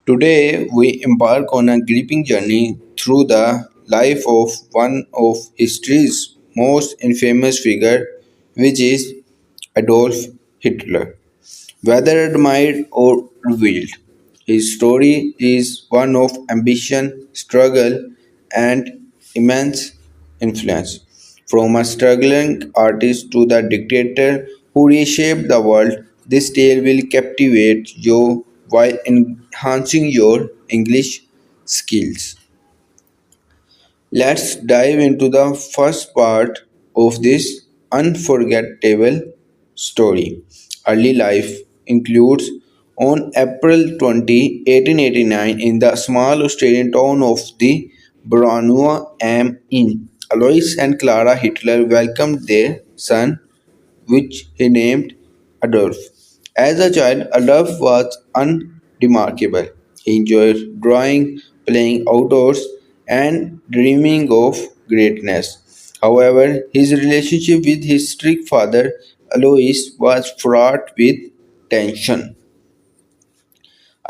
Today, we embark on a gripping journey through the life of one of history's most infamous figure, which is Adolf Hitler. Whether admired or revealed, his story is one of ambition, struggle, and immense influence. From a struggling artist to the dictator who reshaped the world, this tale will captivate you while enhancing your English skills. Let's dive into the first part of this unforgettable story. Early life includes on April 20, 1889, in the small Australian town of the Branua am Inn, Alois and Clara Hitler welcomed their son, which he named Adolf. As a child, Adolf was unremarkable. He enjoyed drawing, playing outdoors, and dreaming of greatness. However, his relationship with his strict father, Alois, was fraught with tension.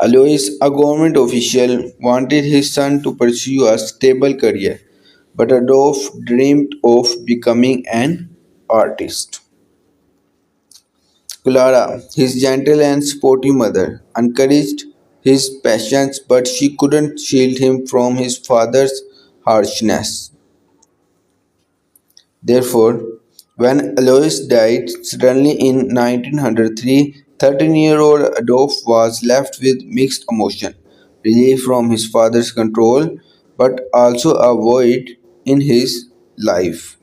Alois, a government official, wanted his son to pursue a stable career, but Adolf dreamed of becoming an artist. Clara, his gentle and sportive mother, encouraged his passions, but she couldn't shield him from his father's harshness. Therefore, when Alois died suddenly in 1903, 13-year-old Adolf was left with mixed emotion, relief from his father's control, but also a void in his life.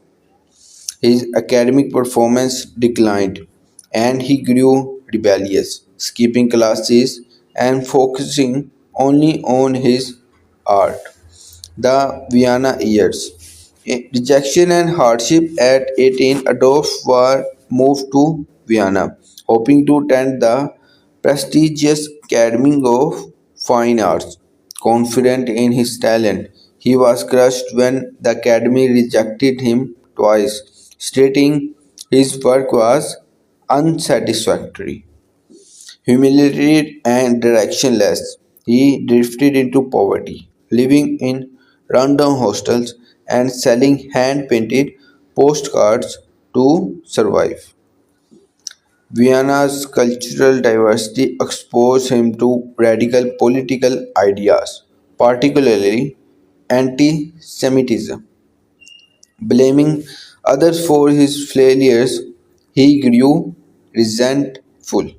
His academic performance declined, and he grew rebellious, skipping classes and focusing only on his art. The Vienna years. Rejection and hardship at 18, Adolf was moved to Vienna, hoping to attend the prestigious Academy of Fine Arts. Confident in his talent, he was crushed when the Academy rejected him twice, stating his work was unsatisfactory. Humiliated and directionless, he drifted into poverty, living in rundown hostels and selling hand painted postcards to survive. Vienna's cultural diversity exposed him to radical political ideas, particularly anti Semitism. Blaming others for his failures, he grew resentful.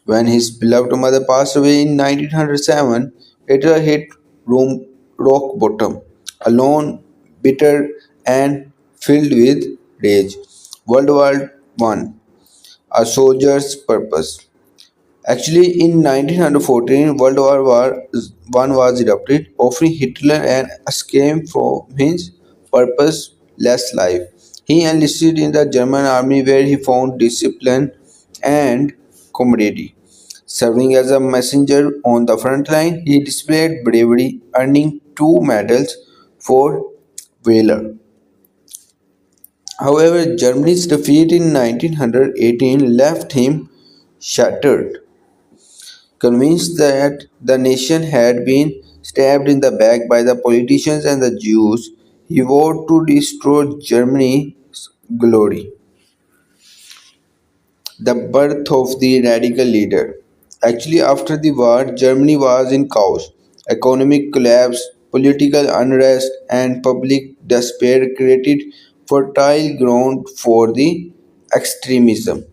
When his beloved mother passed away in 1907, Hitler hit rock bottom, alone, bitter, and filled with rage. World War One, a soldier's purpose. Actually, in 1914, World War I was erupted, offering Hitler an escape from his purposeless life. He enlisted in the German army where he found discipline and camaraderie. Serving as a messenger on the front line, he displayed bravery, earning two medals for valor. However, Germany's defeat in 1918 left him shattered. Convinced that the nation had been stabbed in the back by the politicians and the Jews, he vowed to restore Germany's glory. The birth of the radical leader. Actually, after the war, Germany was in chaos. Economic collapse, political unrest, and public despair created fertile ground for the extremism.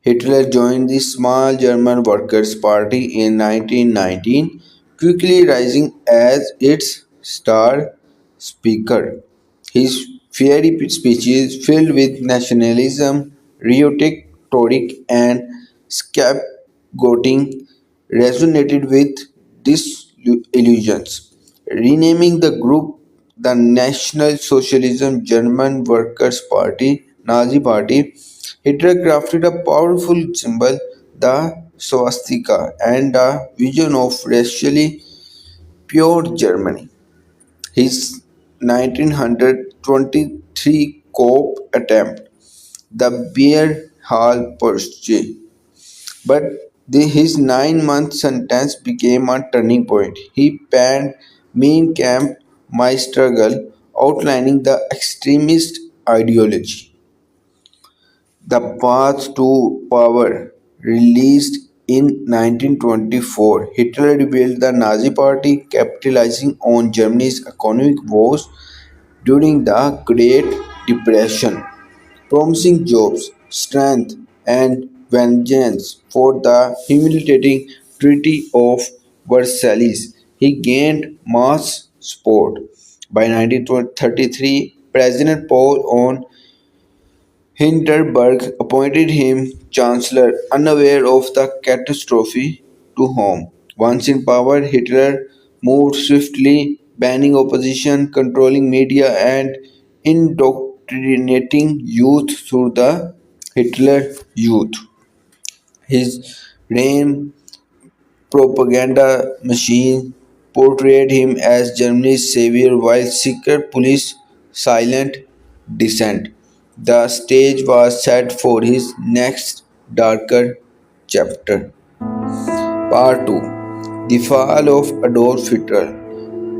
Hitler joined the small German Workers' Party in 1919, quickly rising as its star speaker. His fiery speeches, filled with nationalism, rhetoric, and scapegoating, resonated with disillusions. Renaming the group the National Socialism German Workers' Party, Nazi Party, Hitler crafted a powerful symbol, the swastika, and a vision of racially pure Germany. His 1923 coup attempt, the Beer Hall Purge, but His 9 month sentence became a turning point. He penned Mein Kampf, My Struggle, outlining the extremist ideology. The Path to Power, released in 1924, Hitler rebuilt the Nazi Party, capitalizing on Germany's economic woes during the Great Depression, promising jobs, strength, and vengeance for the humiliating Treaty of Versailles. He gained mass support. By 1933, President Paul on Hindenburg appointed him chancellor, unaware of the catastrophe to home. Once in power, Hitler moved swiftly, banning opposition, controlling media, and indoctrinating youth through the Hitler Youth. His reign propaganda machine portrayed him as Germany's savior while secret police silent dissent. The stage was set for his next darker chapter. Part 2. The Fall of Adolf Hitler,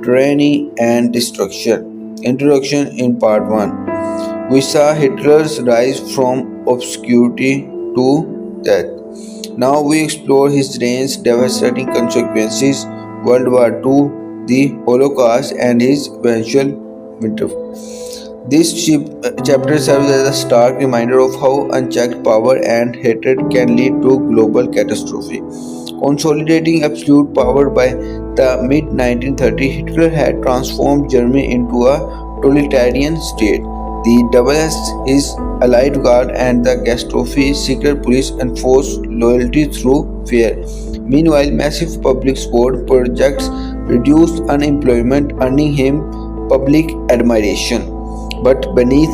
Tyranny and Destruction. Introduction. In Part 1, we saw Hitler's rise from obscurity to death. Now we explore his reign's devastating consequences, World War II, the Holocaust, and his eventual winter. This chapter serves as a stark reminder of how unchecked power and hatred can lead to global catastrophe. Consolidating absolute power by the mid 1930s, Hitler had transformed Germany into a totalitarian state. The double-S, his allied guard, and the Gestapo's secret police enforced loyalty through fear. Meanwhile, massive public support projects reduced unemployment, earning him public admiration. But beneath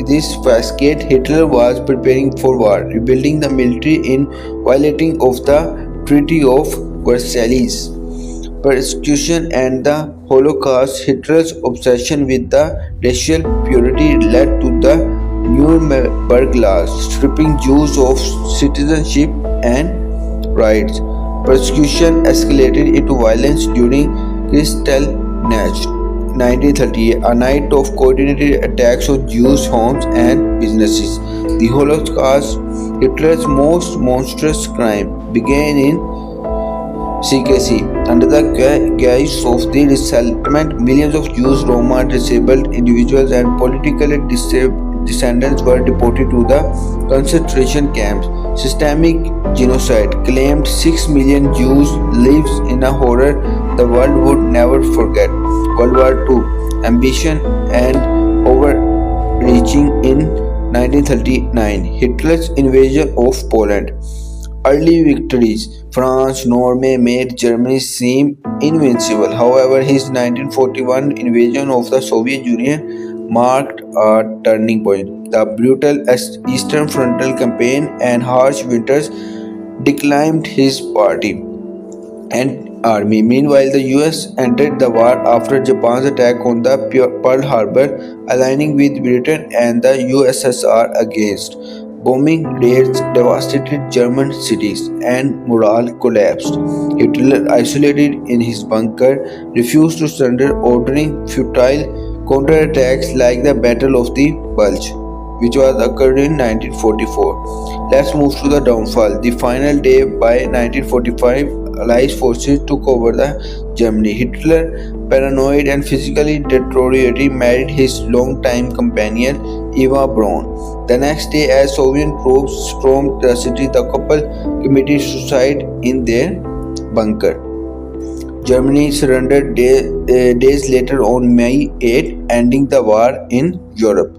this facade, Hitler was preparing for war, rebuilding the military in violating of the Treaty of Versailles. Persecution and the Holocaust. Hitler's obsession with the racial purity led to the Nuremberg laws, stripping Jews of citizenship and rights. Persecution escalated into violence during Kristallnacht 1938, a night of coordinated attacks on Jews' homes and businesses. The Holocaust, Hitler's most monstrous crime, began in secrecy. Under the guise of the resettlement, millions of Jews, Roma, disabled individuals, and politically descendants were deported to the concentration camps. Systemic genocide claimed 6 million Jews lives in a horror the world would never forget. World War II, ambition and overreaching. In 1939, Hitler's invasion of Poland. Early victories. France, Norway made Germany seem invincible. However, his 1941 invasion of the Soviet Union marked a turning point. The brutal Eastern Frontal Campaign and harsh winters declined his party and army. Meanwhile, the US entered the war after Japan's attack on the Pearl Harbor, aligning with Britain and the USSR against. Bombing raids devastated German cities and morale collapsed. Hitler, isolated in his bunker, refused to surrender, ordering futile counterattacks like the Battle of the Bulge, which was occurred in 1944. Let's move to the downfall. The final day. By 1945, Allied forces took over the Germany. Hitler, paranoid and physically deteriorating, married his longtime companion Eva Braun. The next day, as Soviet troops stormed the city, the couple committed suicide in their bunker. Germany surrendered days later on May 8, ending the war in Europe.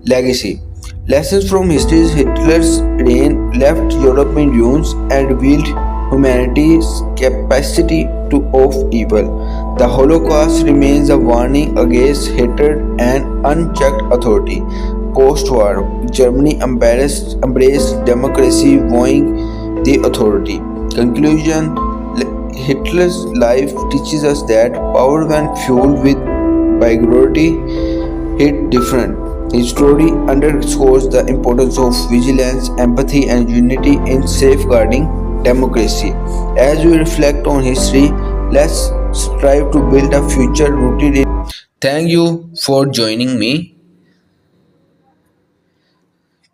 Legacy. Lessons from history. Hitler's reign left Europe in ruins and revealed humanity's capacity of evil. The Holocaust remains a warning against hatred and unchecked authority. Post-war, Germany embraced democracy, vowing the authority. Conclusion. Hitler's life teaches us that power, when fueled with bigotry, hit different. His story underscores the importance of vigilance, empathy, and unity in safeguarding democracy. As we reflect on history, let's strive to build a future rooted in. Thank you for joining me.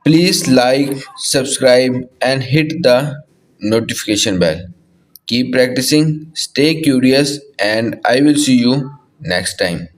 Please like, subscribe, and hit the notification bell. Keep practicing, stay curious, and I will see you next time.